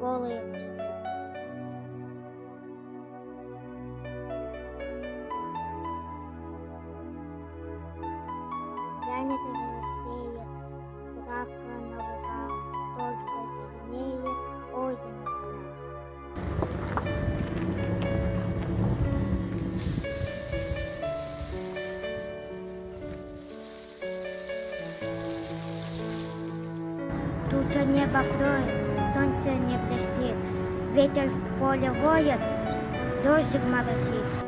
голые кусты. Вянет и желтеет, травка на лугах, только зеленеет озимь на полях. Туча небо кроет, солнце не блестит, ветер в поле воет, дождик моросит.